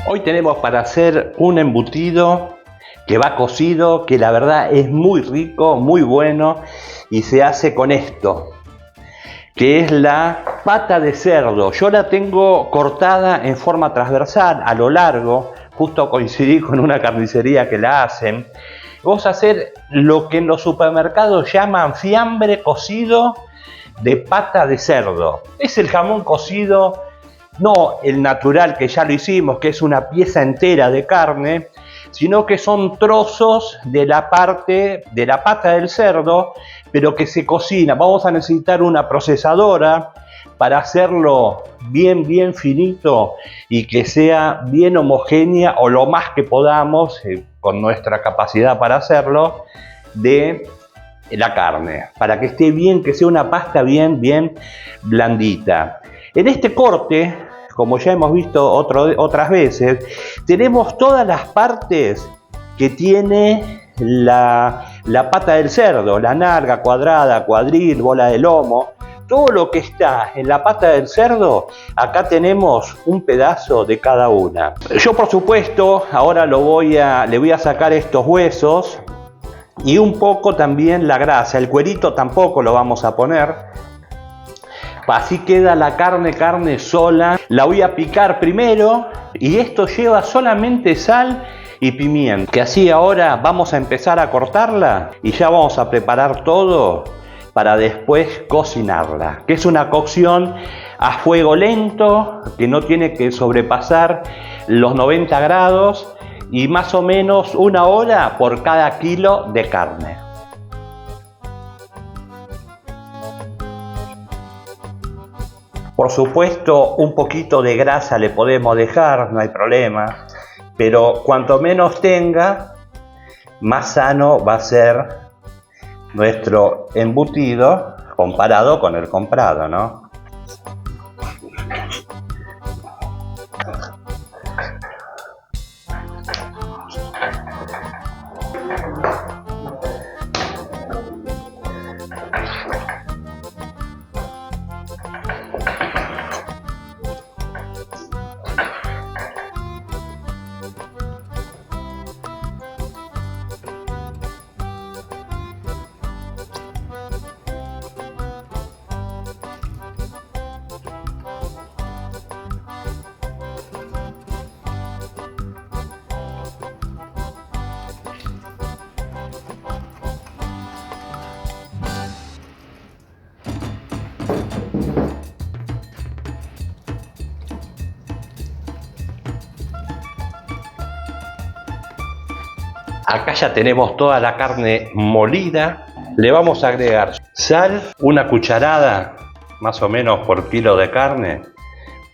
Hoy tenemos para hacer un embutido que va cocido, que la verdad es muy rico, muy bueno, y se hace con esto, que es la pata de cerdo. Yo la tengo cortada en forma transversal a lo largo, justo coincidí con una carnicería que la hacen. Vamos a hacer lo que en los supermercados llaman fiambre cocido de pata de cerdo. Es el jamón cocido, no el natural que ya lo hicimos, que es una pieza entera de carne, sino que son trozos de la parte de la pata del cerdo, pero que se cocina. Vamos a necesitar una procesadora para hacerlo bien finito y que sea bien homogénea, o lo más que podamos, con nuestra capacidad para hacerlo, de la carne, para que esté bien, que sea una pasta bien blandita. En este corte, como ya hemos visto otras veces, tenemos todas las partes que tiene la pata del cerdo: la nalga, cuadrada, cuadril, bola de lomo. Todo lo que está en la pata del cerdo, acá tenemos un pedazo de cada una. Yo, por supuesto, ahora le voy a sacar estos huesos y un poco también la grasa. El cuerito tampoco lo vamos a poner. Así queda la carne sola. La voy a picar primero, y esto lleva solamente sal y pimienta. Que así ahora vamos a empezar a cortarla y ya vamos a preparar todo para después cocinarla, que es una cocción a fuego lento, que no tiene que sobrepasar los 90 grados, y más o menos 1 hora por cada kilo de carne. Por supuesto, un poquito de grasa le podemos dejar, no hay problema, pero cuanto menos tenga, más sano va a ser nuestro embutido comparado con el comprado, ¿no? Acá ya tenemos toda la carne molida. Le vamos a agregar sal, 1 cucharada más o menos por kilo de carne.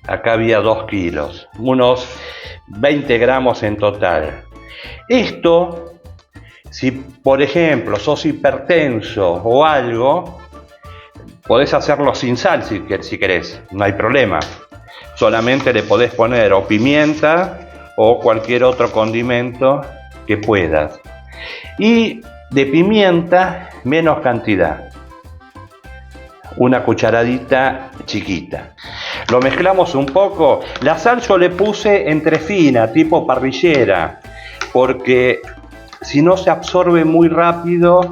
Acá había 2 kilos, unos 20 gramos en total. Esto, si por ejemplo sos hipertenso o algo, podés hacerlo sin sal si querés, no hay problema. Solamente le podés poner o pimienta o cualquier otro condimento que puedas. Y de pimienta, menos cantidad, 1 cucharadita chiquita. Lo mezclamos un poco. La sal yo le puse entre fina, tipo parrillera, porque si no se absorbe muy rápido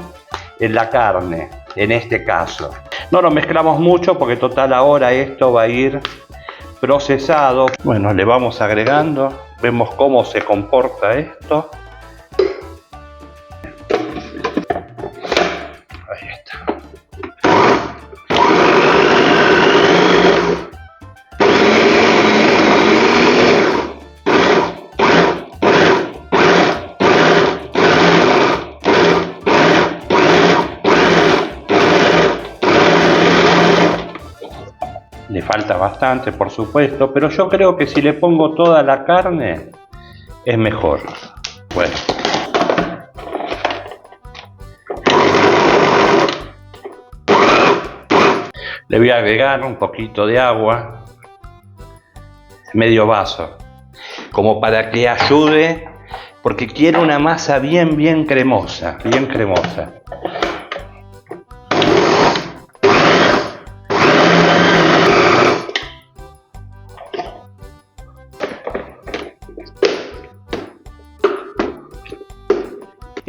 en la carne, en este caso. No lo mezclamos mucho porque total ahora esto va a ir procesado. Bueno, le vamos agregando, vemos cómo se comporta esto. Ahí está. Le falta bastante, por supuesto, pero yo creo que si le pongo toda la carne es mejor. Bueno. Le voy a agregar un poquito de agua, medio vaso, como para que ayude, porque quiero una masa bien cremosa, bien cremosa.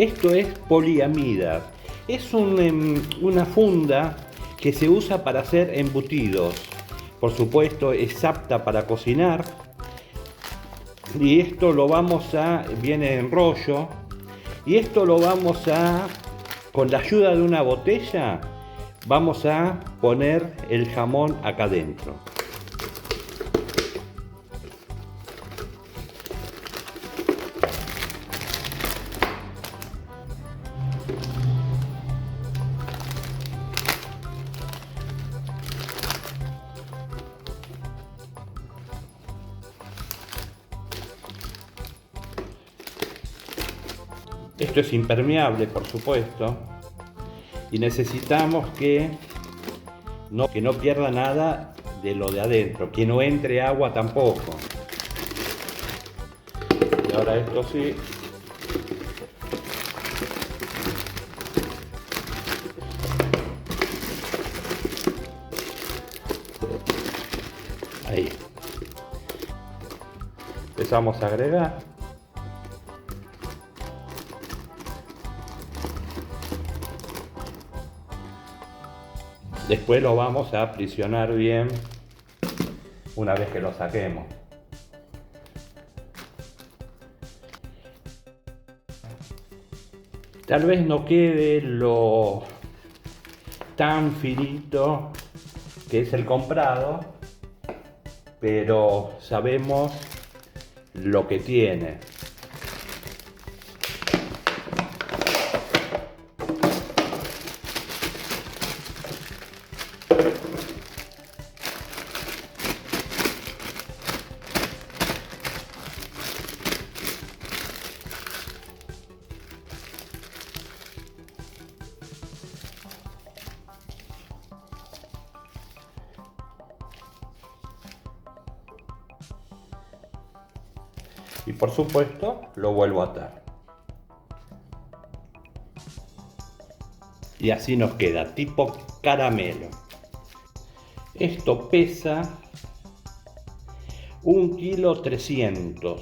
Esto es poliamida. Es una funda que se usa para hacer embutidos. Por supuesto, es apta para cocinar. Y esto lo viene en rollo. Y esto lo vamos a, con la ayuda de una botella, vamos a poner el jamón acá adentro. Esto es impermeable, por supuesto, y necesitamos que no pierda nada de lo de adentro, que no entre agua tampoco. Y ahora esto sí. Ahí. Empezamos a agregar. Después lo vamos a aprisionar bien una vez que lo saquemos. Tal vez no quede lo tan finito que es el comprado, pero sabemos lo que tiene. Y por supuesto lo vuelvo a atar. Y así nos queda tipo caramelo. Esto pesa 1,3 kg.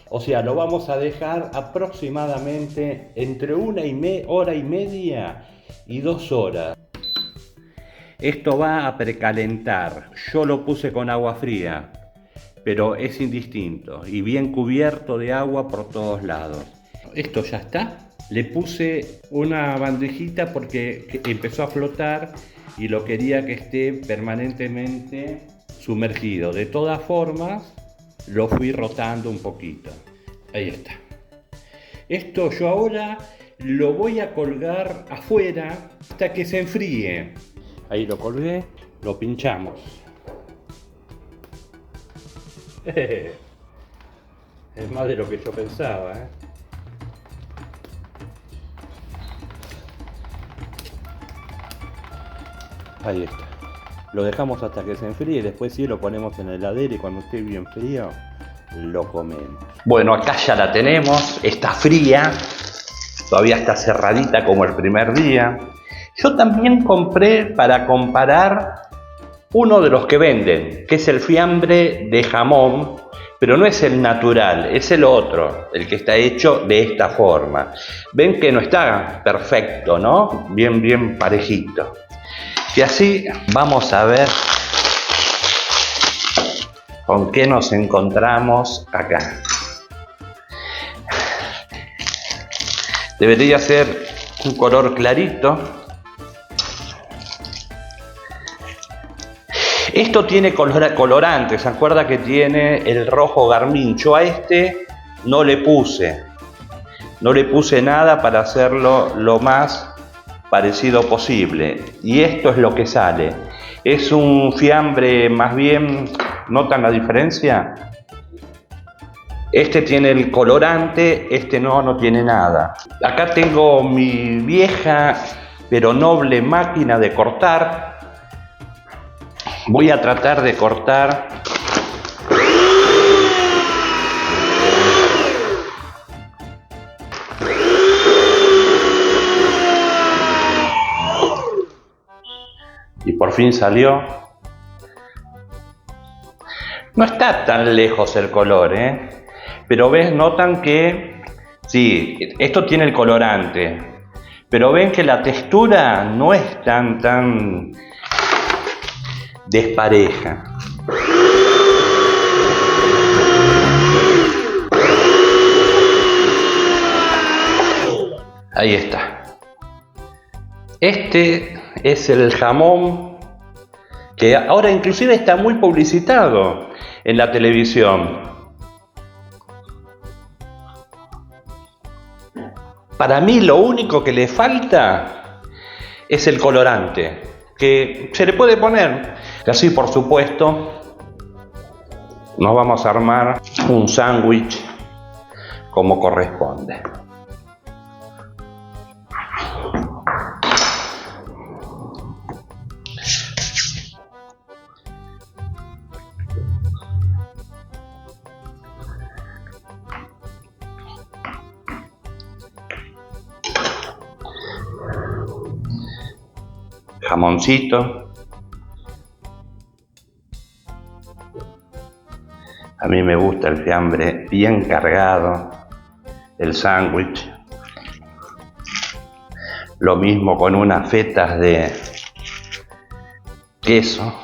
O sea, lo vamos a dejar aproximadamente entre 1,5 horas y 2 horas. Esto va a precalentar. Yo lo puse con agua fría, pero es indistinto y bien cubierto de agua por todos lados. Esto ya está. Le puse una bandejita porque empezó a flotar y lo quería que esté permanentemente sumergido. De todas formas, lo fui rotando un poquito. Ahí está. Esto yo ahora lo voy a colgar afuera hasta que se enfríe. Ahí lo colgué, lo pinchamos. Es más de lo que yo pensaba, ¿eh? Ahí está. Lo dejamos hasta que se enfríe, después sí lo ponemos en la heladera y cuando esté bien frío lo comemos. Bueno, acá ya la tenemos, está fría, todavía está cerradita como el primer día. Yo también compré para comparar uno de los que venden, que es el fiambre de jamón, pero no es el natural, es el otro, el que está hecho de esta forma. Ven que no está perfecto, ¿no? Bien parejito. Y así vamos a ver con qué nos encontramos acá. Debería ser un color clarito. Esto tiene colorante, ¿se acuerda que tiene el rojo garmincho? A este no le puse nada para hacerlo lo más parecido posible. Y esto es lo que sale. Es un fiambre más bien, ¿notan la diferencia? Este tiene el colorante, este no tiene nada. Acá tengo mi vieja pero noble máquina de cortar. Voy a tratar de cortar y por fin salió. No está tan lejos el color, pero notan que Sí, esto tiene el colorante, pero ven que la textura no es tan despareja. Ahí está. Este es el jamón que ahora inclusive está muy publicitado en la televisión. Para mí lo único que le falta es el colorante, que se le puede poner. Así, por supuesto, nos vamos a armar un sándwich como corresponde. Jamoncito. A mí me gusta el fiambre bien cargado, el sándwich. Lo mismo con unas fetas de queso.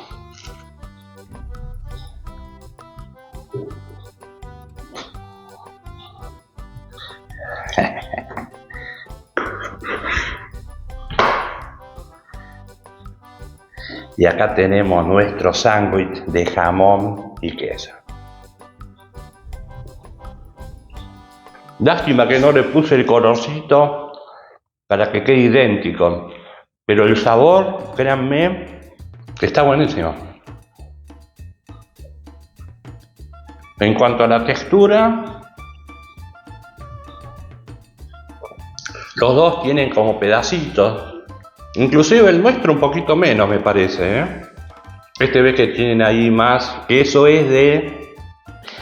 Y acá tenemos nuestro sándwich de jamón y queso. Lástima que no le puse el colorcito para que quede idéntico, pero el sabor, créanme, que está buenísimo. En cuanto a la textura, los dos tienen como pedacitos. Inclusive el nuestro un poquito menos, me parece, ¿eh? Este ve que tienen ahí más, que eso es de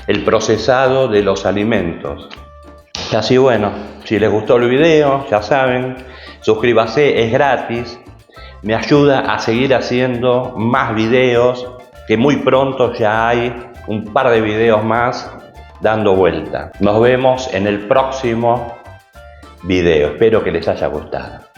el procesado de los alimentos. Así bueno, si les gustó el video, ya saben, suscríbase, es gratis. Me ayuda a seguir haciendo más videos, que muy pronto ya hay un par de videos más dando vuelta. Nos vemos en el próximo video, espero que les haya gustado.